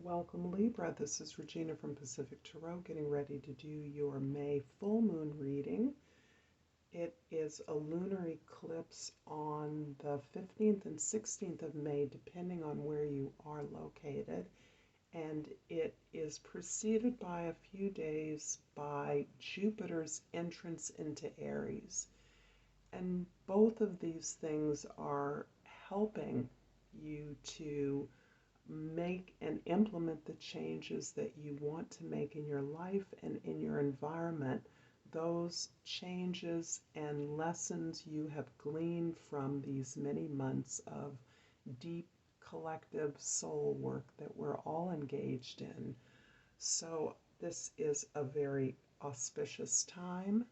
Welcome Libra, this is Regina from Pacific Tarot getting ready to do your May full moon reading. It is a lunar eclipse on the 15th and 16th of May depending on where you are located, and it is preceded by a few days by Jupiter's entrance into Aries. And both of these things are helping you to make and implement the changes that you want to make in your life and in your environment. Those changes and lessons you have gleaned from these many months of deep collective soul work that we're all engaged in. So this is a very auspicious time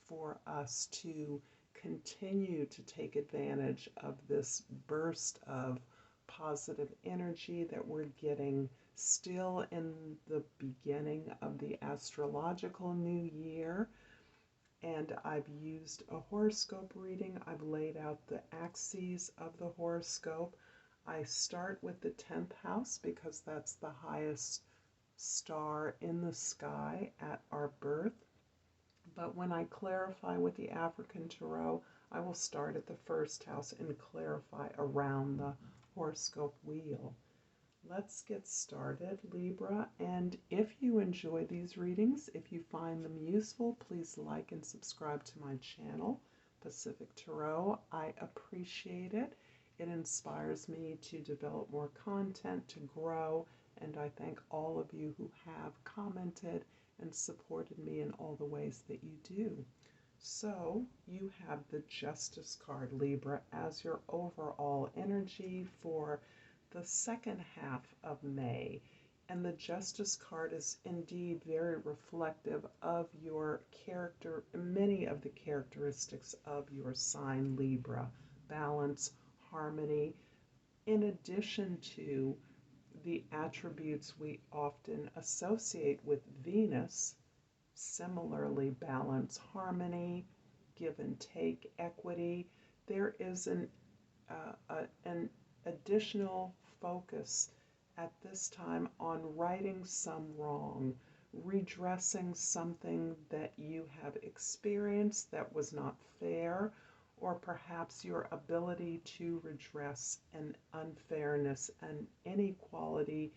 for us to continue to take advantage of this burst of positive energy that we're getting still in the beginning of the astrological new year. And I've used a horoscope reading. I've laid out the axes of the horoscope. I start with the 10th house because that's the highest star in the sky at our birth. But when I clarify with the African Tarot, I will start at the first house and clarify around the horoscope wheel. Let's get started, Libra. And if you enjoy these readings, if you find them useful, please like and subscribe to my channel, Pacific Tarot. I appreciate it. It inspires me to develop more content, to grow, and I thank all of you who have commented and supported me in all the ways that you do. So you have the Justice card, Libra, as your overall energy for the second half of May. And the Justice card is indeed very reflective of your character, many of the characteristics of your sign, Libra: balance, harmony, in addition to the attributes we often associate with Venus, similarly balance, harmony, give and take, equity. There is an additional focus at this time on righting some wrong, redressing something that you have experienced that was not fair, or perhaps your ability to redress an unfairness and inequality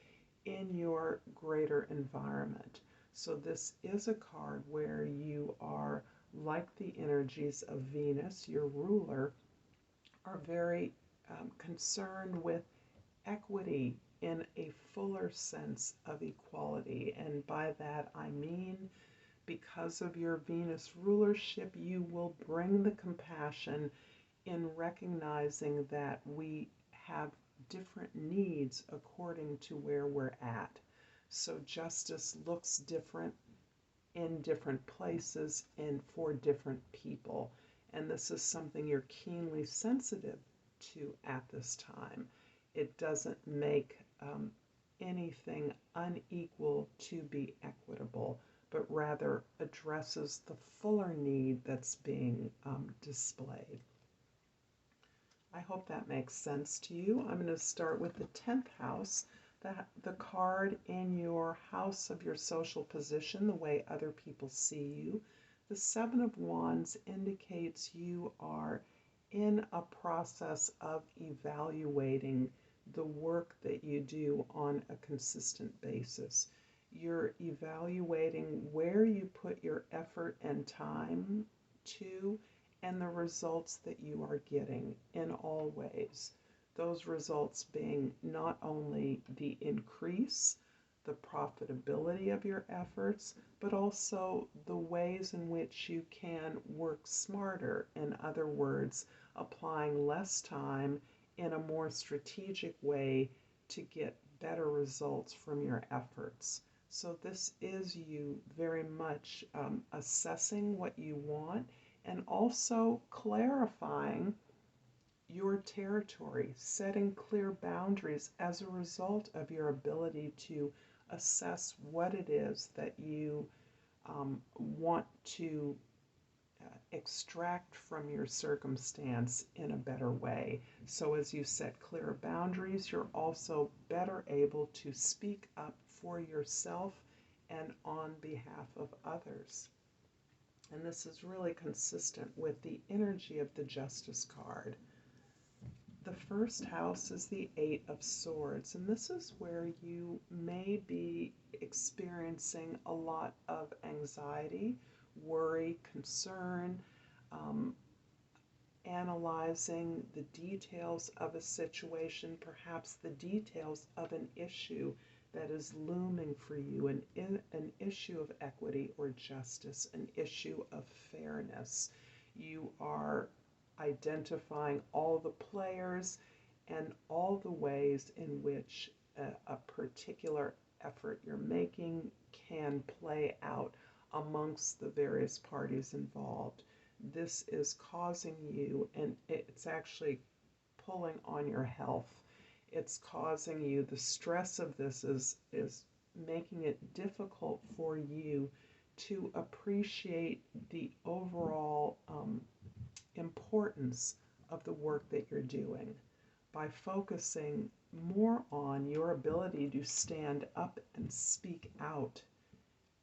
in your greater environment. So this is a card where you are, like the energies of Venus, your ruler, are very concerned with equity in a fuller sense of equality. And by that I mean, because of your Venus rulership, you will bring the compassion in recognizing that we have different needs according to where we're at. So justice looks different in different places and for different people. And this is something you're keenly sensitive to at this time. It doesn't make anything unequal to be equitable, but rather addresses the fuller need that's being displayed. I hope that makes sense to you. I'm going to start with the 10th house, the card in your house of your social position, the way other people see you. The Seven of Wands indicates you are in a process of evaluating the work that you do on a consistent basis. You're evaluating where you put your effort and time to and the results that you are getting in all ways. Those results being not only the increase, the profitability of your efforts, but also the ways in which you can work smarter. In other words, applying less time in a more strategic way to get better results from your efforts. So this is you very much assessing what you want and also clarifying your territory, setting clear boundaries as a result of your ability to assess what it is that you want to extract from your circumstance in a better way. So as you set clearer boundaries, you're also better able to speak up for yourself and on behalf of others. And this is really consistent with the energy of the Justice card. The first house is the Eight of Swords, and this is where you may be experiencing a lot of anxiety, worry, concern, um, analyzing the details of a situation, perhaps the details of an issue that is looming for you, an issue of equity or justice, an issue of fairness. You are identifying all the players and all the ways in which a particular effort you're making can play out amongst the various parties involved. This is causing you, and it's actually pulling on your health. It's causing you, the stress of this is making it difficult for you to appreciate the overall importance of the work that you're doing. By focusing more on your ability to stand up and speak out,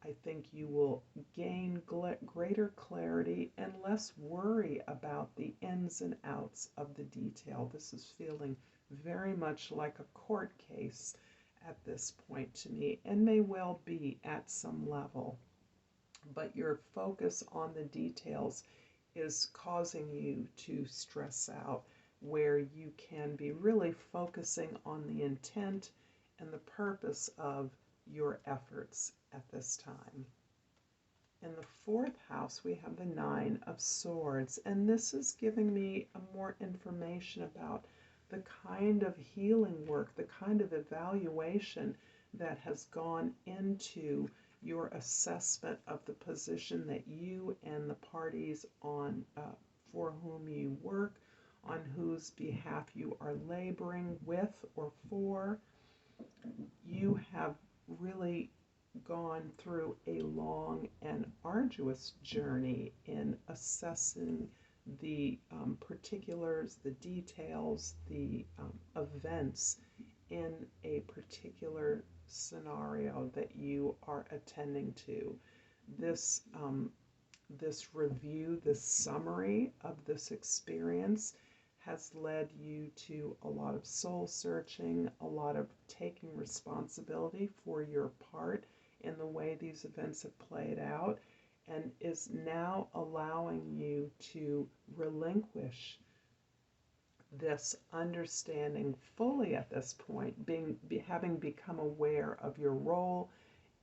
I think you will gain greater clarity and less worry about the ins and outs of the detail. This is feeling very much like a court case at this point to me, and may well be at some level. But your focus on the details is causing you to stress out, where you can be really focusing on the intent and the purpose of your efforts at this time. In the fourth house, we have the Nine of Swords, and this is giving me more information about the kind of healing work, the kind of evaluation that has gone into your assessment of the position that you and the parties on for whom you work, on whose behalf you are laboring with or for. You have really gone through a long and arduous journey in assessing the particulars, the details, the events in a particular scenario that you are attending to. This review, this summary of this experience has led you to a lot of soul searching, a lot of taking responsibility for your part in the way these events have played out, and is now allowing you to relinquish this understanding fully at this point, having become aware of your role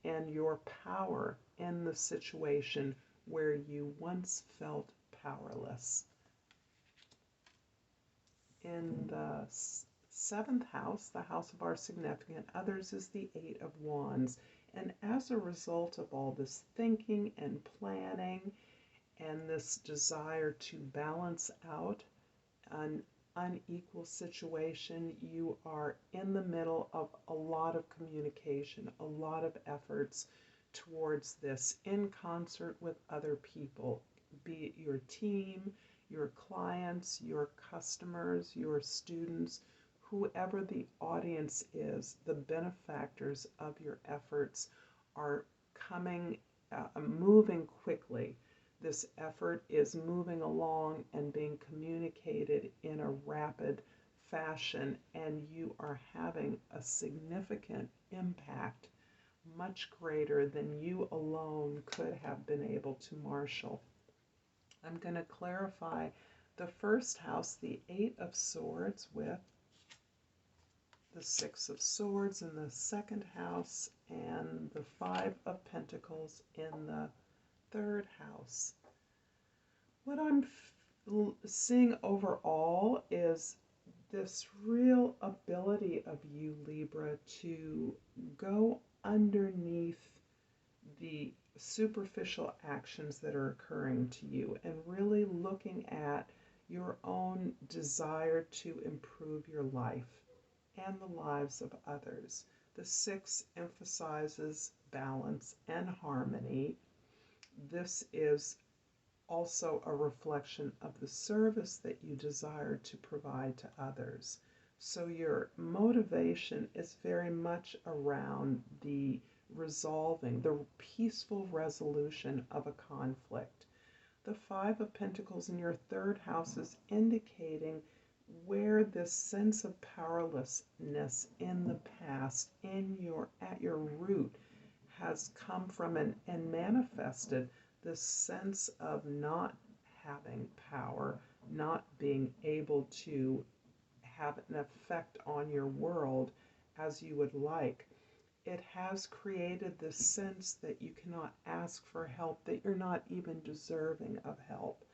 and your power in the situation where you once felt powerless. In the seventh house, the house of our significant others, is the Eight of Wands. And as a result of all this thinking and planning and this desire to balance out an unequal situation, you are in the middle of a lot of communication, a lot of efforts towards this in concert with other people, be it your team, your clients, your customers, your students, whoever the audience is. The benefactors of your efforts are moving quickly. This effort is moving along and being communicated in a rapid fashion, and you are having a significant impact, much greater than you alone could have been able to marshal. I'm going to clarify the first house, the Eight of Swords, with the Six of Swords in the second house, and the Five of Pentacles in the third house. What I'm seeing overall is this real ability of you, Libra, to go underneath the superficial actions that are occurring to you and really looking at your own desire to improve your life and the lives of others. The Six emphasizes balance and harmony. This is also a reflection of the service that you desire to provide to others. So your motivation is very much around the resolving, the peaceful resolution of a conflict. The Five of Pentacles in your third house is indicating where this sense of powerlessness in the past, at your root, has come from and manifested this sense of not having power, not being able to have an effect on your world as you would like. It has created this sense that you cannot ask for help, that you're not even deserving of help.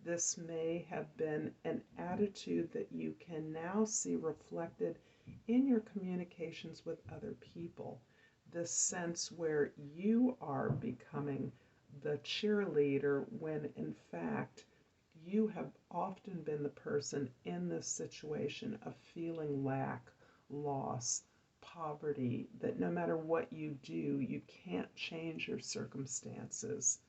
This may have been an attitude that you can now see reflected in your communications with other people. This sense where you are becoming the cheerleader when in fact you have often been the person in this situation of feeling lack, loss, poverty, that no matter what you do, you can't change your circumstances.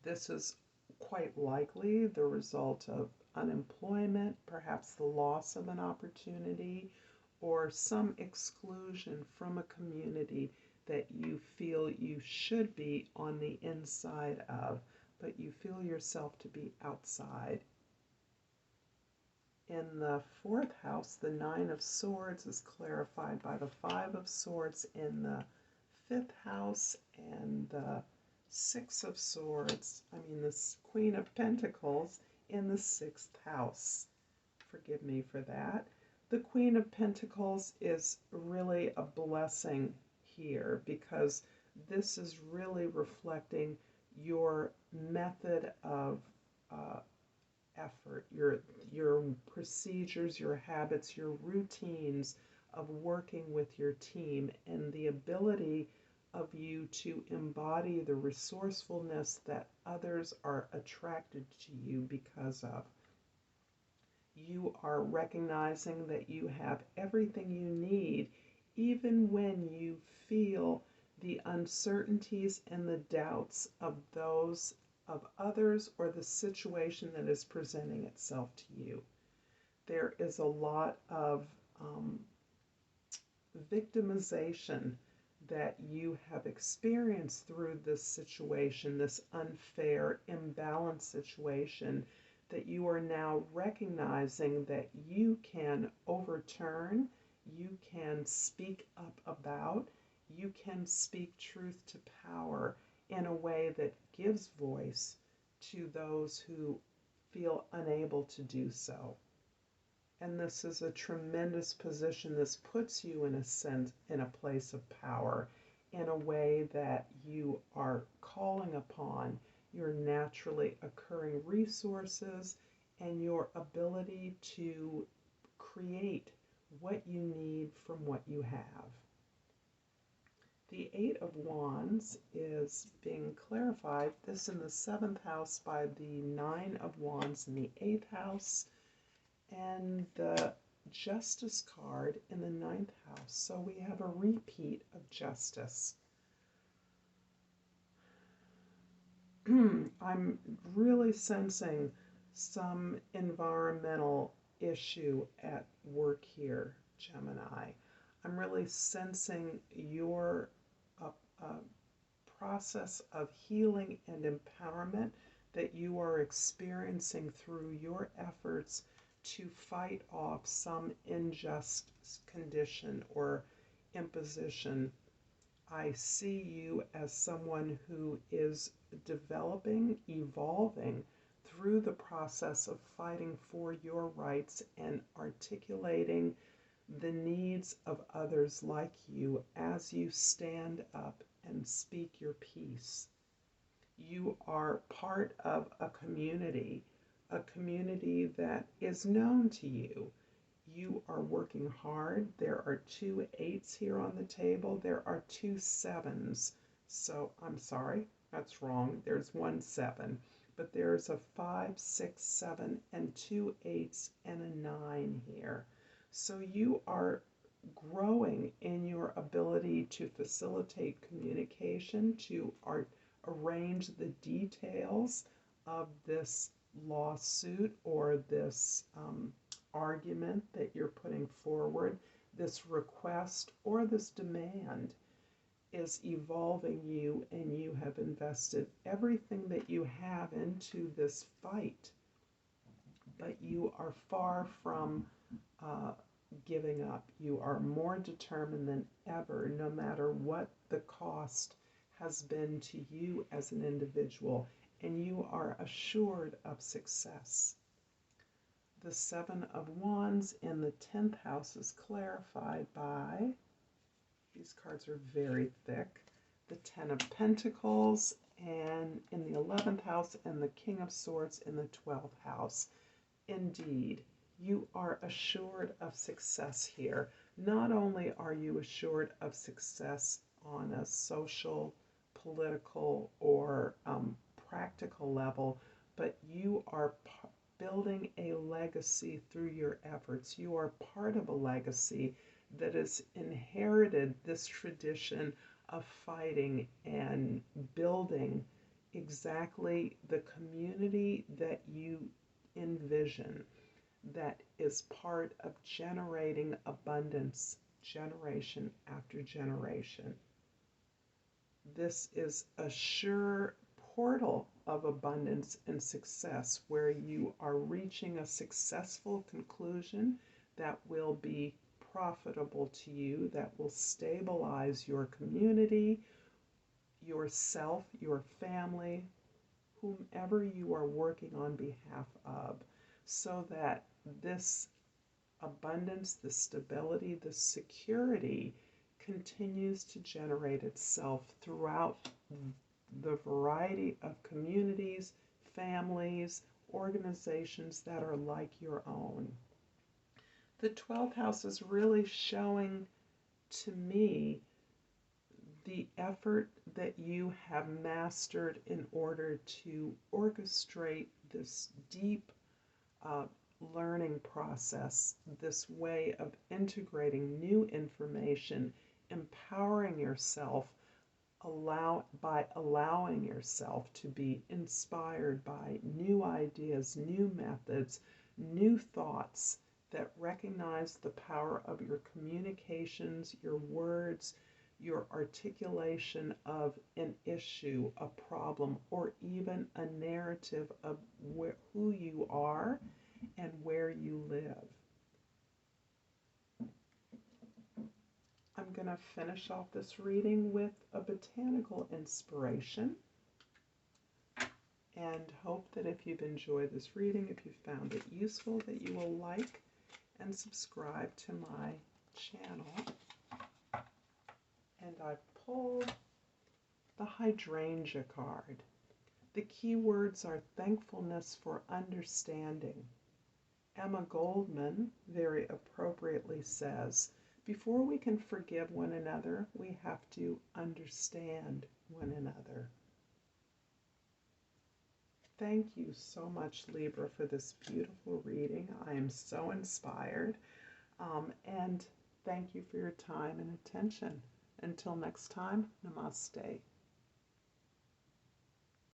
This is quite likely the result of unemployment, perhaps the loss of an opportunity, or some exclusion from a community that you feel you should be on the inside of, but you feel yourself to be outside. In the fourth house, the Nine of Swords is clarified by the Five of Swords in the fifth house, and the Six of Swords, the Queen of Pentacles in the sixth house. Forgive me for that. The Queen of Pentacles is really a blessing here because this is really reflecting your method of effort, your procedures, your habits, your routines of working with your team, and the ability of you to embody the resourcefulness that others are attracted to you because of. You are recognizing that you have everything you need, even when you feel the uncertainties and the doubts of those of others or the situation that is presenting itself to you. There is a lot of victimization that you have experienced through this situation, this unfair, imbalanced situation, that you are now recognizing that you can overturn, you can speak up about, you can speak truth to power in a way that gives voice to those who feel unable to do so. And this is a tremendous position. This puts you in a place of power in a way that you are calling upon your naturally occurring resources and your ability to create what you need from what you have. The Eight of Wands is being clarified, this in the seventh house, by the Nine of Wands in the eighth house, and the Justice card in the ninth house. So we have a repeat of Justice. I'm really sensing some environmental issue at work here, Gemini. I'm really sensing your process of healing and empowerment that you are experiencing through your efforts to fight off some unjust condition or imposition. I see you as someone who is developing, evolving through the process of fighting for your rights and articulating the needs of others like you as you stand up and speak your piece. You are part of a community that is known to you. You are working hard. There are 2 8s here on the table. There are 2 7s. So I'm sorry, that's wrong. There's 1 7, but there's a 5, 6, 7, and 2 8s and a 9 here. So you are growing in your ability to facilitate communication, to arrange the details of this lawsuit or this argument that you're putting forward, this request or this demand is evolving you, and you have invested everything that you have into this fight, but you are far from giving up. You are more determined than ever, no matter what the cost has been to you as an individual, and you are assured of success. The Seven of Wands in the 10th house is clarified by, these cards are very thick, the Ten of Pentacles and in the 11th house, and the King of Swords in the 12th house. Indeed, you are assured of success here. Not only are you assured of success on a social, political, or practical level, but you are building a legacy through your efforts. You are part of a legacy that has inherited this tradition of fighting and building exactly the community that you envision, that is part of generating abundance generation after generation. This is a sure portal of abundance and success where you are reaching a successful conclusion that will be profitable to you, that will stabilize your community, yourself, your family, whomever you are working on behalf of, so that this abundance, this stability, this security continues to generate itself throughout the variety of communities, families, organizations that are like your own. The 12th house is really showing to me the effort that you have mastered in order to orchestrate this deep learning process, this way of integrating new information, empowering yourself, by allowing yourself to be inspired by new ideas, new methods, new thoughts that recognize the power of your communications, your words, your articulation of an issue, a problem, or even a narrative of who you are and where you live. I'm going to finish off this reading with a botanical inspiration, and hope that if you've enjoyed this reading, if you found it useful, that you will like and subscribe to my channel. And I pulled the Hydrangea card. The key words are thankfulness for understanding. Emma Goldman very appropriately says, before we can forgive one another, we have to understand one another. Thank you so much, Libra, for this beautiful reading. I am so inspired. And thank you for your time and attention. Until next time, Namaste.